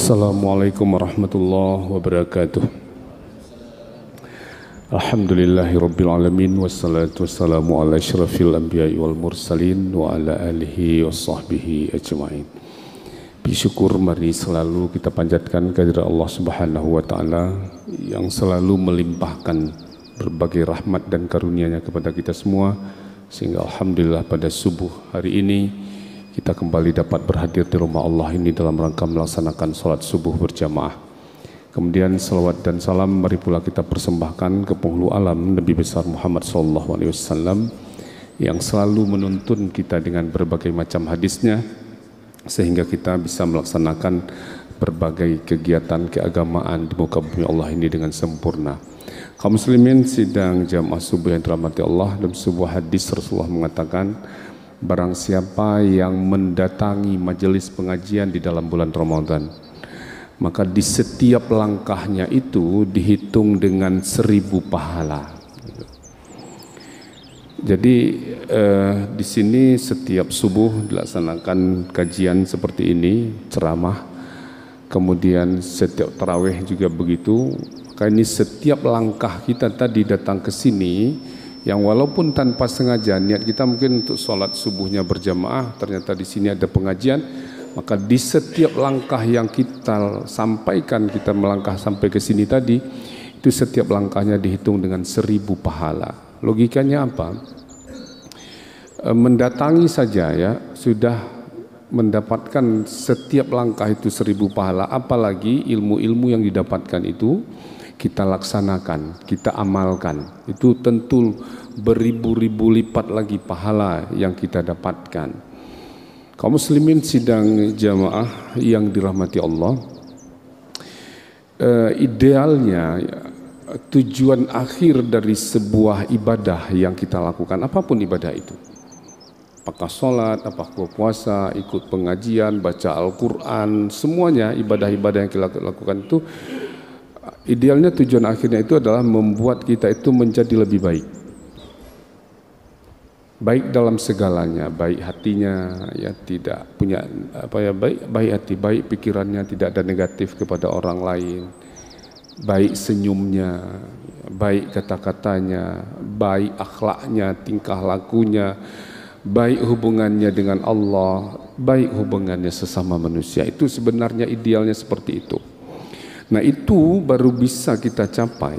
Assalamualaikum warahmatullahi wabarakatuh. Alhamdulillahirrabbilalamin. Wassalatu wassalamu ala asyrafil anbiya'i wal mursalin wa ala alihi wa sahbihi ajma'in. Bersyukur mari selalu kita panjatkan kehadirat Allah Subhanahu wa ta'ala yang selalu melimpahkan berbagai rahmat dan karunia-Nya kepada kita semua, sehingga alhamdulillah pada subuh hari ini kita kembali dapat berhadir di rumah Allah ini dalam rangka melaksanakan sholat subuh berjamaah. Kemudian salawat dan salam mari pula kita persembahkan ke penghulu alam Nabi besar Muhammad SAW yang selalu menuntun kita dengan berbagai macam hadisnya, sehingga kita bisa melaksanakan berbagai kegiatan keagamaan di muka bumi Allah ini dengan sempurna. Kaum muslimin sidang jamaah subuh yang dirahmati Allah, dalam sebuah hadis Rasulullah mengatakan, barang siapa yang mendatangi majelis pengajian di dalam bulan Ramadan, maka di setiap langkahnya itu dihitung dengan 1000 pahala. Jadi di sini setiap subuh dilaksanakan kajian seperti ini, ceramah. Kemudian setiap tarawih juga begitu. Maka ini setiap langkah kita tadi datang ke sini, yang walaupun tanpa sengaja niat kita mungkin untuk sholat subuhnya berjamaah, ternyata di sini ada pengajian. Maka di setiap langkah yang kita sampaikan, kita melangkah sampai ke sini tadi, itu setiap langkahnya dihitung dengan 1000 pahala. Logikanya apa? Mendatangi saja ya sudah mendapatkan setiap langkah itu 1000 pahala, apalagi ilmu-ilmu yang didapatkan itu kita laksanakan, kita amalkan, itu tentu beribu-ribu lipat lagi pahala yang kita dapatkan. Kaum muslimin sidang jamaah yang dirahmati Allah, idealnya tujuan akhir dari sebuah ibadah yang kita lakukan, apapun ibadah itu, apakah sholat, apakah puasa, ikut pengajian, baca Al-Quran, semuanya ibadah-ibadah yang kita lakukan itu idealnya tujuan akhirnya itu adalah membuat kita itu menjadi lebih baik. Baik dalam segalanya, baik hatinya ya tidak punya baik hati, baik pikirannya tidak ada negatif kepada orang lain, baik senyumnya, baik kata-katanya, baik akhlaknya, tingkah lakunya, baik hubungannya dengan Allah, baik hubungannya sesama manusia. Itu sebenarnya idealnya seperti itu. Nah, itu baru bisa kita capai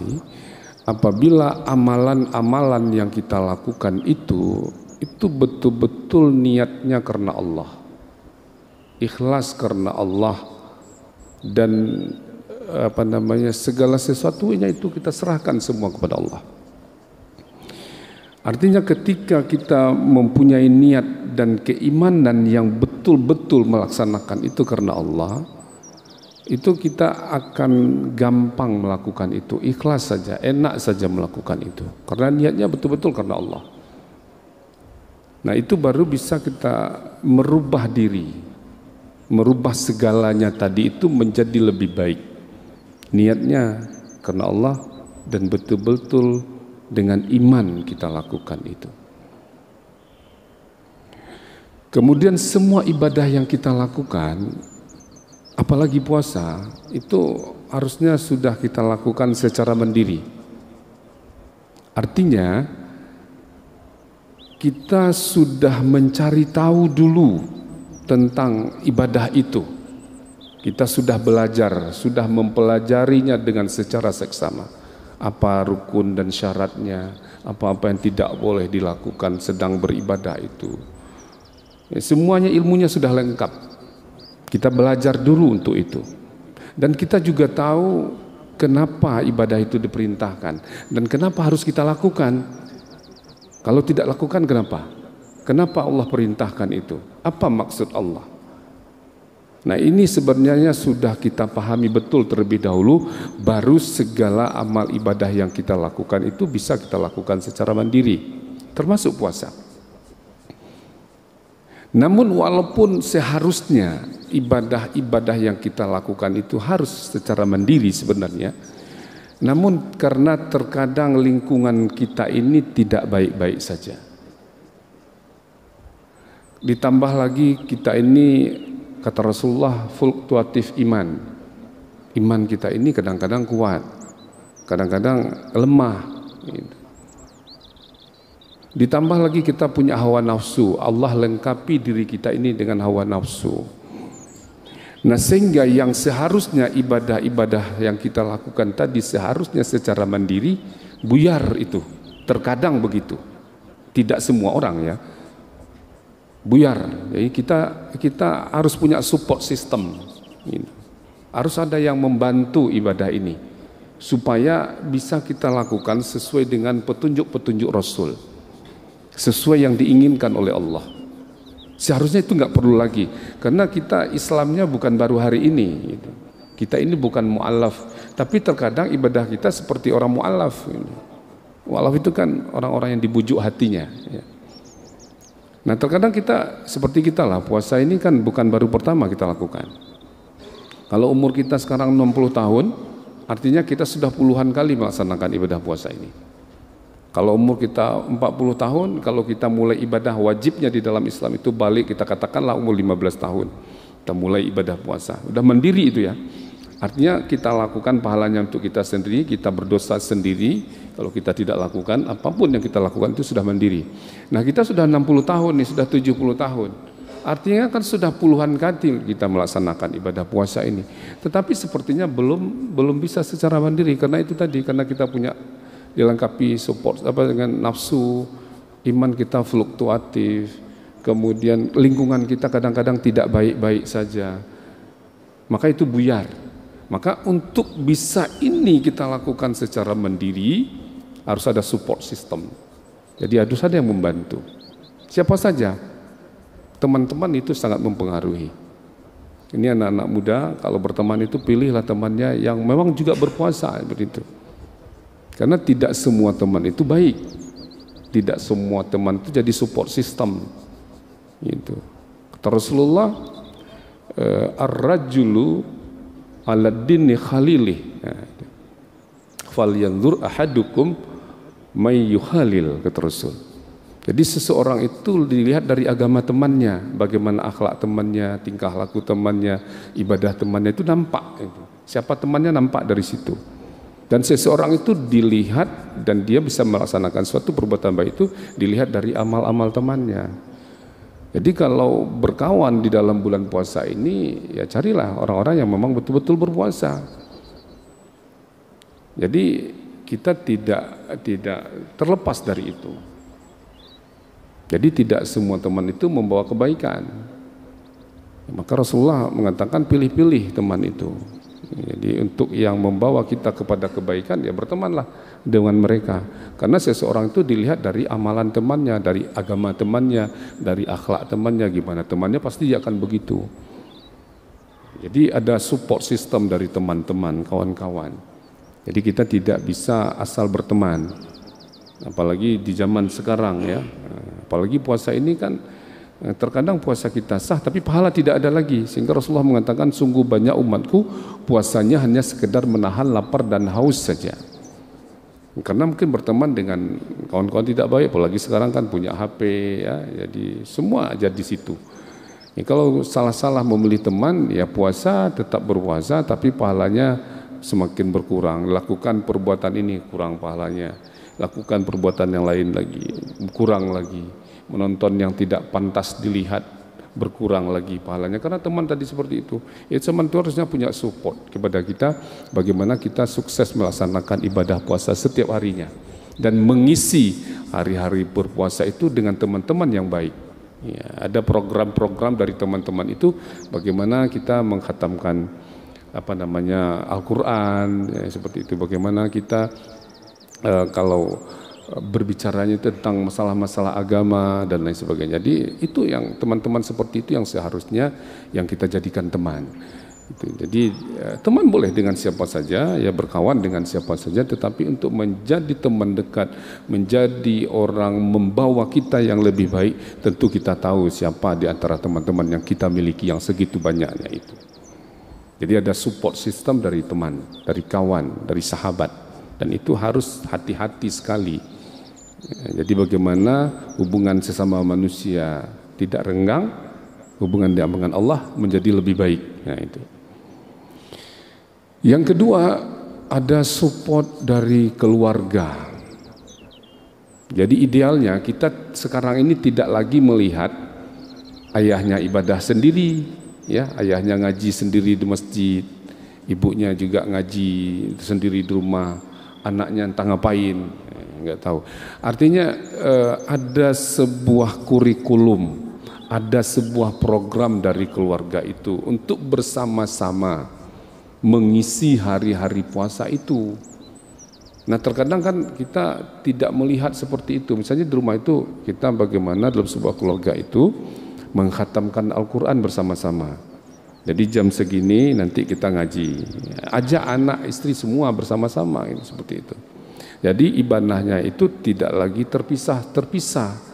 apabila amalan-amalan yang kita lakukan itu betul-betul niatnya karena Allah, ikhlas karena Allah, dan segala sesuatunya itu kita serahkan semua kepada Allah. Artinya ketika kita mempunyai niat dan keimanan yang betul-betul melaksanakan itu karena Allah, itu kita akan gampang melakukan itu, ikhlas saja, enak saja melakukan itu, karena niatnya betul-betul karena Allah. Nah, itu baru bisa kita merubah diri, merubah segalanya tadi itu menjadi lebih baik. Niatnya karena Allah dan betul-betul dengan iman kita lakukan itu. Kemudian semua ibadah yang kita lakukan, apalagi puasa, itu harusnya sudah kita lakukan secara mandiri. Artinya kita sudah mencari tahu dulu tentang ibadah itu. Kita sudah belajar, sudah mempelajarinya dengan secara seksama. Apa rukun dan syaratnya, apa-apa yang tidak boleh dilakukan sedang beribadah itu. Semuanya ilmunya sudah lengkap. Kita belajar dulu untuk itu. Dan kita juga tahu kenapa ibadah itu diperintahkan dan kenapa harus kita lakukan. Kalau tidak lakukan kenapa? Kenapa Allah perintahkan itu? Apa maksud Allah? Nah, ini sebenarnya sudah kita pahami betul terlebih dahulu, baru segala amal ibadah yang kita lakukan itu bisa kita lakukan secara mandiri, termasuk puasa. Namun walaupun seharusnya ibadah-ibadah yang kita lakukan itu harus secara mandiri sebenarnya, namun karena terkadang lingkungan kita ini tidak baik-baik saja. Ditambah lagi kita ini, kata Rasulullah, fluktuatif iman. iman kita ini kadang-kadang kuat, kadang-kadang lemah. Gitu. Ditambah lagi kita punya hawa nafsu. Allah lengkapi diri kita ini dengan hawa nafsu. Nah, sehingga yang seharusnya ibadah-ibadah yang kita lakukan tadi seharusnya secara mandiri, buyar itu. Terkadang begitu. Tidak semua orang ya. Buyar. Jadi kita harus punya support system. Harus ada yang membantu ibadah ini supaya bisa kita lakukan sesuai dengan petunjuk-petunjuk Rasul, sesuai yang diinginkan oleh Allah. Seharusnya itu nggak perlu lagi, karena kita Islamnya bukan baru hari ini. Kita ini bukan mu'allaf, tapi terkadang ibadah kita seperti orang mu'allaf. Mu'allaf itu kan orang-orang yang dibujuk hatinya. Nah, terkadang kita seperti kita lah, puasa ini kan bukan baru pertama kita lakukan. Kalau umur kita sekarang 60 tahun, artinya kita sudah puluhan kali melaksanakan ibadah puasa ini. Kalau umur kita 40 tahun, kalau kita mulai ibadah wajibnya di dalam Islam itu balik, kita katakanlah umur 15 tahun, kita mulai ibadah puasa. Udah mandiri itu ya. Artinya kita lakukan pahalanya untuk kita sendiri, kita berdosa sendiri. Kalau kita tidak lakukan, apapun yang kita lakukan itu sudah mandiri. Nah, kita sudah 60 tahun nih, sudah 70 tahun. Artinya kan sudah puluhan kali kita melaksanakan ibadah puasa ini. Tetapi sepertinya belum bisa secara mandiri, karena itu tadi, karena kita punya dilengkapi support dengan nafsu, iman kita fluktuatif, kemudian lingkungan kita kadang-kadang tidak baik-baik saja. Maka itu buyar. Maka untuk bisa ini kita lakukan secara mandiri, harus ada support system. Jadi harus ada yang membantu. Siapa saja, teman-teman itu sangat mempengaruhi. Ini anak-anak muda, kalau berteman itu pilihlah temannya yang memang juga berpuasa, begitu. Karena tidak semua teman itu baik, tidak semua teman itu jadi support system. Gitu. Kata Rasulullah, ar-rajulu ala dini khalilih, falyanzur ahadukum may yukhalil, kata Rasul. Jadi seseorang itu dilihat dari agama temannya, bagaimana akhlak temannya, tingkah laku temannya, ibadah temannya, itu nampak. Siapa temannya nampak dari situ. Dan seseorang itu dilihat dan dia bisa melaksanakan suatu perbuatan baik itu dilihat dari amal-amal temannya. Jadi kalau berkawan di dalam bulan puasa ini, ya carilah orang-orang yang memang betul-betul berpuasa. Jadi kita tidak terlepas dari itu. Jadi tidak semua teman itu membawa kebaikan. Maka Rasulullah mengatakan pilih-pilih teman itu. Jadi untuk yang membawa kita kepada kebaikan, ya bertemanlah dengan mereka. Karena seseorang itu dilihat dari amalan temannya, dari agama temannya, dari akhlak temannya, gimana temannya pasti dia akan begitu. Jadi ada support system dari teman-teman, kawan-kawan. Jadi kita tidak bisa asal berteman. Apalagi di zaman sekarang ya. Apalagi puasa ini kan terkadang puasa kita sah tapi pahala tidak ada lagi, sehingga Rasulullah mengatakan sungguh banyak umatku puasanya hanya sekedar menahan lapar dan haus saja, karena mungkin berteman dengan kawan-kawan tidak baik, apalagi sekarang kan punya HP ya, jadi semua aja di situ. Ya, kalau salah-salah memilih teman, ya puasa tetap berpuasa tapi pahalanya semakin berkurang. Lakukan perbuatan ini kurang pahalanya, lakukan perbuatan yang lain lagi kurang lagi. Menonton yang tidak pantas dilihat berkurang lagi pahalanya, karena teman tadi seperti itu. Ya, teman itu harusnya punya support kepada kita bagaimana kita sukses melaksanakan ibadah puasa setiap harinya dan mengisi hari-hari berpuasa itu dengan teman-teman yang baik. Ya, ada program-program dari teman-teman itu bagaimana kita mengkhatamkan Al-Quran, ya, seperti itu. Bagaimana kita kalau berbicaranya tentang masalah-masalah agama dan lain sebagainya. Jadi itu yang teman-teman seperti itu yang seharusnya yang kita jadikan teman. Jadi teman boleh dengan siapa saja, ya berkawan dengan siapa saja, tetapi untuk menjadi teman dekat, menjadi orang membawa kita yang lebih baik, tentu kita tahu siapa di antara teman-teman yang kita miliki yang segitu banyaknya itu. Jadi ada support system dari teman, dari kawan, dari sahabat, dan itu harus hati-hati sekali. Jadi bagaimana hubungan sesama manusia tidak renggang, hubungan dengan Allah menjadi lebih baik. Nah itu. Yang kedua, ada support dari keluarga. Jadi idealnya kita sekarang ini tidak lagi melihat ayahnya ibadah sendiri, ya, ayahnya ngaji sendiri di masjid, ibunya juga ngaji sendiri di rumah, anaknya entah ngapain, nggak tahu. Artinya ada sebuah kurikulum, ada sebuah program dari keluarga itu untuk bersama-sama mengisi hari-hari puasa itu. Nah terkadang kan kita tidak melihat seperti itu. Misalnya di rumah itu kita bagaimana dalam sebuah keluarga itu mengkhatamkan Al-Quran bersama-sama. Jadi jam segini nanti kita ngaji, ajak anak istri semua bersama-sama, seperti itu. Jadi ibadahnya itu tidak lagi terpisah.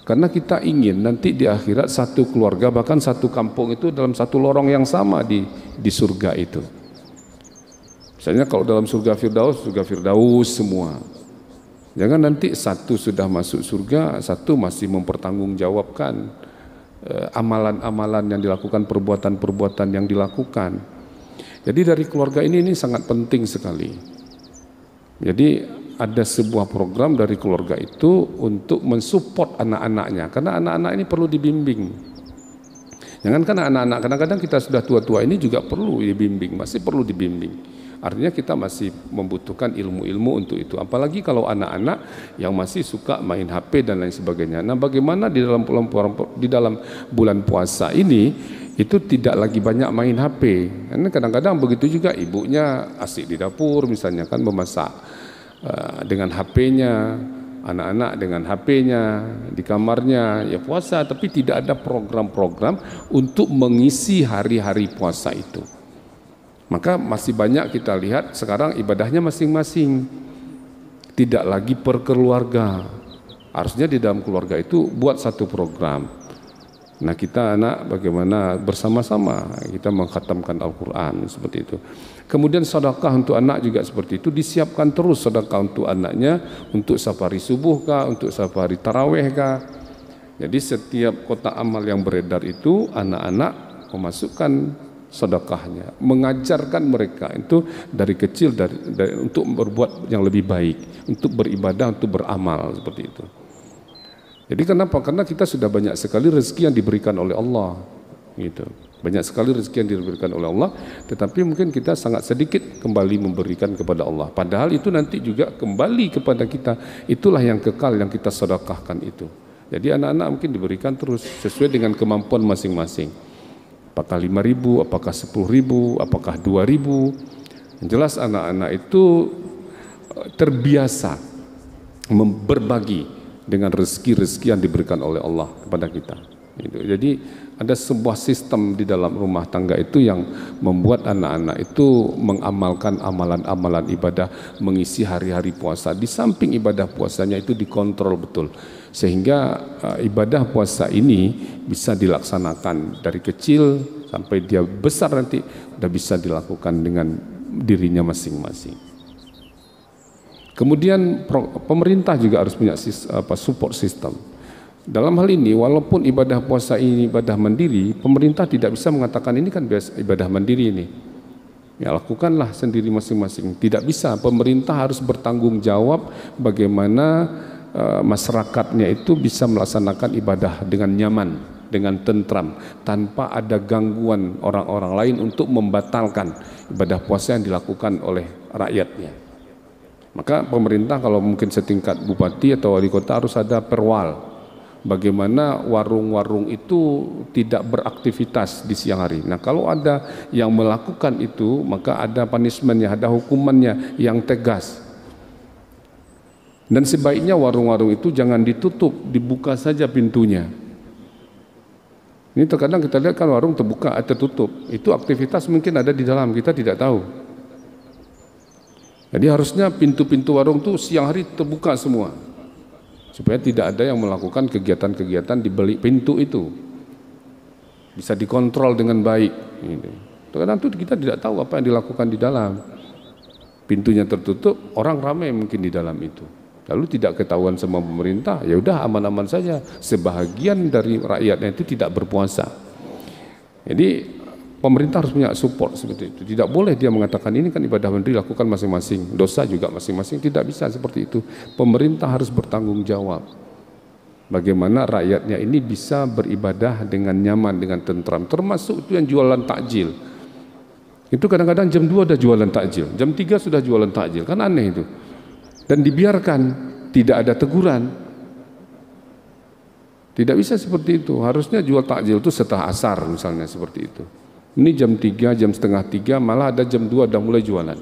Karena kita ingin nanti di akhirat satu keluarga bahkan satu kampung itu dalam satu lorong yang sama di surga itu. Misalnya kalau dalam surga Firdaus semua. Jangan nanti satu sudah masuk surga, satu masih mempertanggungjawabkan amalan-amalan yang dilakukan, perbuatan-perbuatan yang dilakukan. Jadi dari keluarga ini sangat penting sekali. Jadi ada sebuah program dari keluarga itu untuk mensupport anak-anaknya, karena anak-anak ini perlu dibimbing. Jangankan anak-anak, kadang-kadang kita sudah tua-tua ini juga perlu dibimbing, masih perlu dibimbing. Artinya kita masih membutuhkan ilmu-ilmu untuk itu. Apalagi kalau anak-anak yang masih suka main HP dan lain sebagainya. Nah, bagaimana di dalam bulan puasa ini itu tidak lagi banyak main HP. Karena kadang-kadang begitu juga ibunya asik di dapur misalnya kan memasak. Dengan HP-nya, anak-anak dengan HP-nya di kamarnya, ya puasa, tapi tidak ada program-program untuk mengisi hari-hari puasa itu. Maka masih banyak kita lihat sekarang ibadahnya masing-masing, tidak lagi per keluarga. Harusnya di dalam keluarga itu buat satu program. Nah kita anak bagaimana bersama-sama kita mengkhatamkan Al-Quran seperti itu. Kemudian sedekah untuk anak juga seperti itu, disiapkan terus sedekah untuk anaknya, untuk safari subuh kah, untuk safari taraweh kah. Jadi setiap kotak amal yang beredar itu anak-anak memasukkan sedekahnya, mengajarkan mereka itu dari kecil untuk berbuat yang lebih baik, untuk beribadah, untuk beramal seperti itu. Jadi kenapa? Karena kita sudah banyak sekali rezeki yang diberikan oleh Allah, gitu. Banyak sekali rezeki yang diberikan oleh Allah, tetapi mungkin kita sangat sedikit kembali memberikan kepada Allah. Padahal itu nanti juga kembali kepada kita. Itulah yang kekal yang kita sedekahkan itu. Jadi anak-anak mungkin diberikan terus sesuai dengan kemampuan masing-masing. Apakah 5.000, apakah 10.000, apakah 2.000. Yang jelas anak-anak itu terbiasa berbagi dengan rezeki-rezeki yang diberikan oleh Allah kepada kita. Jadi ada sebuah sistem di dalam rumah tangga itu yang membuat anak-anak itu mengamalkan amalan-amalan ibadah, mengisi hari-hari puasa. Di samping ibadah puasanya itu dikontrol betul, sehingga ibadah puasa ini bisa dilaksanakan dari kecil sampai dia besar nanti sudah bisa dilakukan dengan dirinya masing-masing. Kemudian pemerintah juga harus punya support system. Dalam hal ini, walaupun ibadah puasa ini ibadah mandiri, pemerintah tidak bisa mengatakan ini kan ibadah mandiri ini. Ya lakukanlah sendiri masing-masing. Tidak bisa, pemerintah harus bertanggung jawab bagaimana masyarakatnya itu bisa melaksanakan ibadah dengan nyaman, dengan tentram, tanpa ada gangguan orang-orang lain untuk membatalkan ibadah puasa yang dilakukan oleh rakyatnya. Maka pemerintah kalau mungkin setingkat bupati atau wali kota harus ada perwal. Bagaimana warung-warung itu tidak beraktivitas di siang hari. Nah kalau ada yang melakukan itu, maka ada punishment-nya, ada hukumannya yang tegas. Dan sebaiknya warung-warung itu jangan ditutup, dibuka saja pintunya. Ini terkadang kita lihat kan warung terbuka atau tertutup, itu aktivitas mungkin ada di dalam, kita tidak tahu. Jadi harusnya pintu-pintu warung itu siang hari terbuka semua, supaya tidak ada yang melakukan kegiatan-kegiatan di balik pintu itu, bisa dikontrol dengan baik. Terkadang itu kita tidak tahu apa yang dilakukan di dalam. Pintunya tertutup, orang ramai mungkin di dalam itu. Lalu tidak ketahuan sama pemerintah, ya udah aman-aman saja. Sebahagian dari rakyatnya itu tidak berpuasa. Jadi pemerintah harus punya support seperti itu. Tidak boleh dia mengatakan ini kan ibadah mandiri lakukan masing-masing, dosa juga masing-masing, tidak bisa seperti itu. Pemerintah harus bertanggung jawab. Bagaimana rakyatnya ini bisa beribadah dengan nyaman, dengan tentram, termasuk itu yang jualan takjil. Itu kadang-kadang jam 2 udah jualan takjil, jam 3 sudah jualan takjil, kan aneh itu. Dan dibiarkan, tidak ada teguran. Tidak bisa seperti itu. Harusnya jual takjil itu setelah asar misalnya seperti itu. Ini jam 3, jam setengah 3, malah ada jam 2 udah mulai jualan.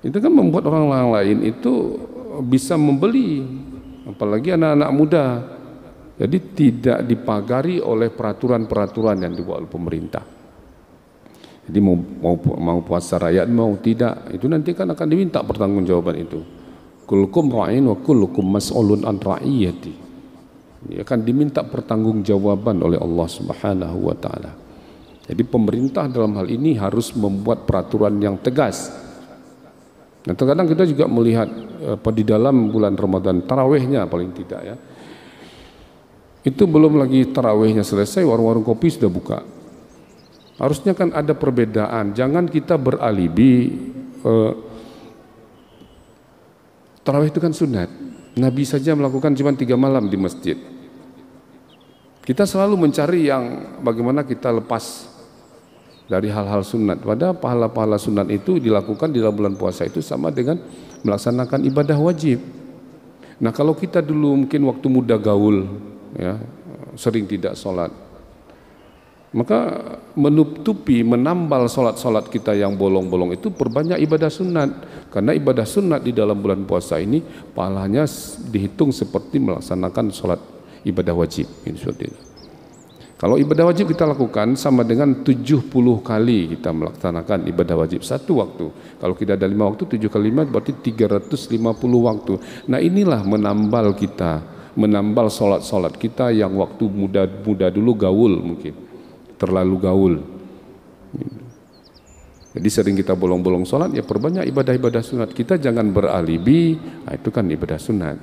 Itu kan membuat orang lain itu bisa membeli, apalagi anak-anak muda. Jadi tidak dipagari oleh peraturan-peraturan yang dibuat oleh pemerintah. Jadi mau puasa rakyat mau tidak, itu nanti kan akan diminta pertanggungjawaban itu. Kullukum ra'in wa kullukum mas'ulun an ra'iyati. Dia akan diminta pertanggungjawaban oleh Allah Subhanahu wa taala. Jadi pemerintah dalam hal ini harus membuat peraturan yang tegas. Dan terkadang kita juga melihat di dalam bulan Ramadan tarawihnya paling tidak ya. Itu belum lagi tarawihnya selesai, warung-warung kopi sudah buka. Harusnya kan ada perbedaan. Jangan kita beralibi tarawih itu kan sunat. Nabi saja melakukan cuma 3 malam di masjid. Kita selalu mencari yang bagaimana kita lepas dari hal-hal sunat. Padahal pahala-pahala sunat itu dilakukan di dalam bulan puasa itu sama dengan melaksanakan ibadah wajib. Nah kalau kita dulu mungkin waktu muda gaul, ya, sering tidak sholat, maka menutupi, menambal sholat-sholat kita yang bolong-bolong itu perbanyak ibadah sunat. Karena ibadah sunat di dalam bulan puasa ini pahalanya dihitung seperti melaksanakan sholat ibadah wajib. Kalau ibadah wajib kita lakukan sama dengan 70 kali kita melaksanakan ibadah wajib satu waktu. Kalau kita ada 5 waktu, 7 kali 5 berarti 350 waktu. Nah inilah menambal kita, menambal sholat-sholat kita yang waktu muda dulu gaul mungkin. Terlalu gaul. Jadi sering kita bolong-bolong sholat, ya perbanyak ibadah-ibadah sunat. Kita jangan beralibi, nah itu kan ibadah sunat.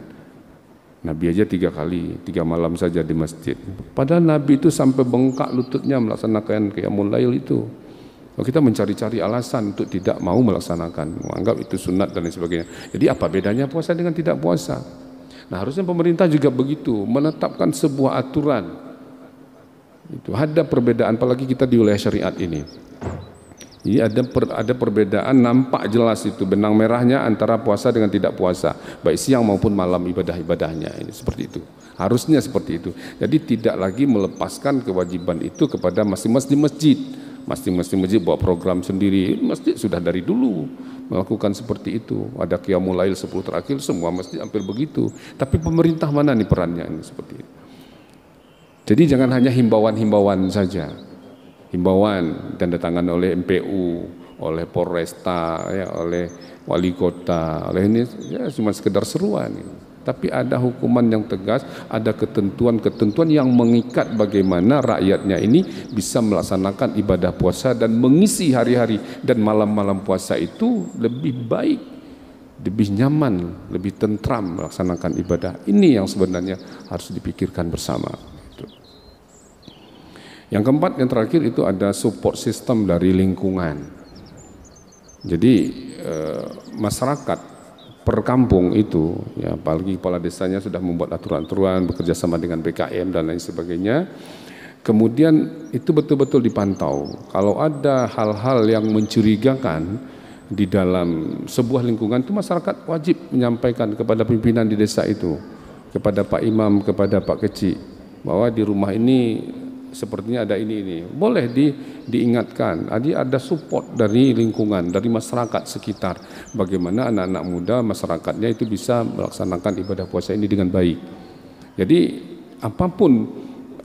Nabi aja 3 kali, 3 malam saja di masjid. Padahal Nabi itu sampai bengkak lututnya melaksanakan qiyamul lail itu. Kalau kita mencari-cari alasan untuk tidak mau melaksanakan, menganggap itu sunat dan lain sebagainya. Jadi apa bedanya puasa dengan tidak puasa? Nah harusnya pemerintah juga begitu, menetapkan sebuah aturan. Itu ada perbedaan, apalagi kita di wilayah syariat ini. Jadi ada perbedaan nampak jelas itu benang merahnya antara puasa dengan tidak puasa, baik siang maupun malam ibadah-ibadahnya ini seperti itu. Harusnya seperti itu. Jadi tidak lagi melepaskan kewajiban itu kepada masing-masing masjid. Masing-masing masjid buat program sendiri. Masjid sudah dari dulu melakukan seperti itu. Ada qiyamul lail 10 terakhir, semua masjid hampir begitu. Tapi pemerintah mana nih perannya ini seperti itu. Jadi jangan hanya himbauan-himbauan saja. Himbauan dan datangan oleh MPU, oleh Polresta, ya, oleh wali kota, oleh ini ya cuma sekedar seruan. Tapi ada hukuman yang tegas, ada ketentuan-ketentuan yang mengikat bagaimana rakyatnya ini bisa melaksanakan ibadah puasa dan mengisi hari-hari dan malam-malam puasa itu lebih baik, lebih nyaman, lebih tentram melaksanakan ibadah. Ini yang sebenarnya harus dipikirkan bersama. Yang keempat, yang terakhir itu ada support system dari lingkungan. Jadi masyarakat per kampung itu, ya apalagi kepala desanya sudah membuat aturan-aturan, bekerja sama dengan BKM dan lain sebagainya. Kemudian itu betul-betul dipantau. Kalau ada hal-hal yang mencurigakan di dalam sebuah lingkungan itu masyarakat wajib menyampaikan kepada pimpinan di desa itu, kepada Pak Imam, kepada Pak Kecik, bahwa di rumah ini sepertinya ada ini. Boleh diingatkan. Ada support dari lingkungan, dari masyarakat sekitar. Bagaimana anak-anak muda masyarakatnya itu bisa melaksanakan ibadah puasa ini dengan baik. Jadi apapun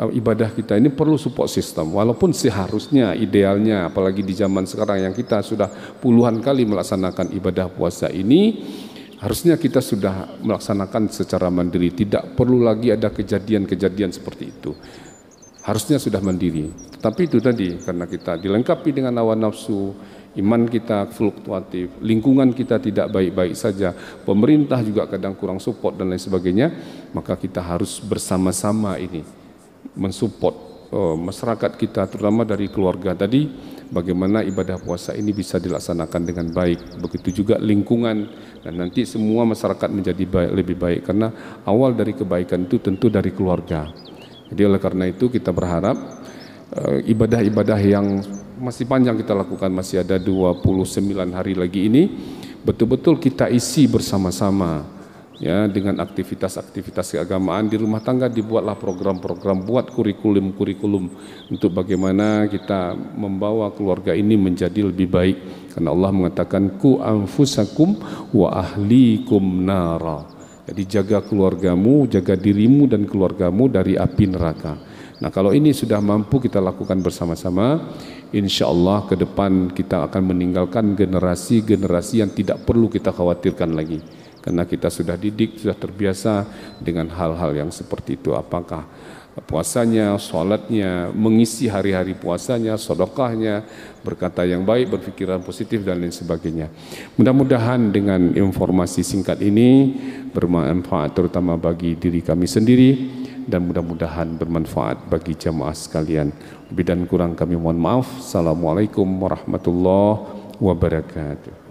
ibadah kita ini perlu support system. Walaupun seharusnya, idealnya, apalagi di zaman sekarang yang kita sudah puluhan kali melaksanakan ibadah puasa ini, harusnya kita sudah melaksanakan secara mandiri. Tidak perlu lagi ada kejadian-kejadian seperti itu. Harusnya sudah mandiri. Tapi itu tadi, karena kita dilengkapi dengan hawa nafsu, iman kita fluktuatif, lingkungan kita tidak baik-baik saja, pemerintah juga kadang kurang support dan lain sebagainya, maka kita harus bersama-sama ini mensupport masyarakat kita, terutama dari keluarga tadi, bagaimana ibadah puasa ini bisa dilaksanakan dengan baik. Begitu juga lingkungan, dan nanti semua masyarakat menjadi lebih baik, karena awal dari kebaikan itu tentu dari keluarga. Jadi oleh karena itu kita berharap ibadah-ibadah yang masih panjang kita lakukan, masih ada 29 hari lagi ini, betul-betul kita isi bersama-sama, ya, dengan aktivitas-aktivitas keagamaan. Di rumah tangga dibuatlah program-program, buat kurikulum-kurikulum untuk bagaimana kita membawa keluarga ini menjadi lebih baik, karena Allah mengatakan ku anfusakum wa ahlikum nara. Jadi jaga keluargamu, jaga dirimu dan keluargamu dari api neraka. Nah, kalau ini sudah mampu kita lakukan bersama-sama, insya Allah ke depan kita akan meninggalkan generasi-generasi yang tidak perlu kita khawatirkan lagi. Karena kita sudah didik, sudah terbiasa dengan hal-hal yang seperti itu. Apakah puasanya, sholatnya, mengisi hari-hari puasanya, sedekahnya, berkata yang baik, berpikiran positif dan lain sebagainya. Mudah-mudahan dengan informasi singkat ini bermanfaat terutama bagi diri kami sendiri, dan mudah-mudahan bermanfaat bagi jamaah sekalian. Lebih dan kurang kami mohon maaf. Assalamualaikum warahmatullahi wabarakatuh.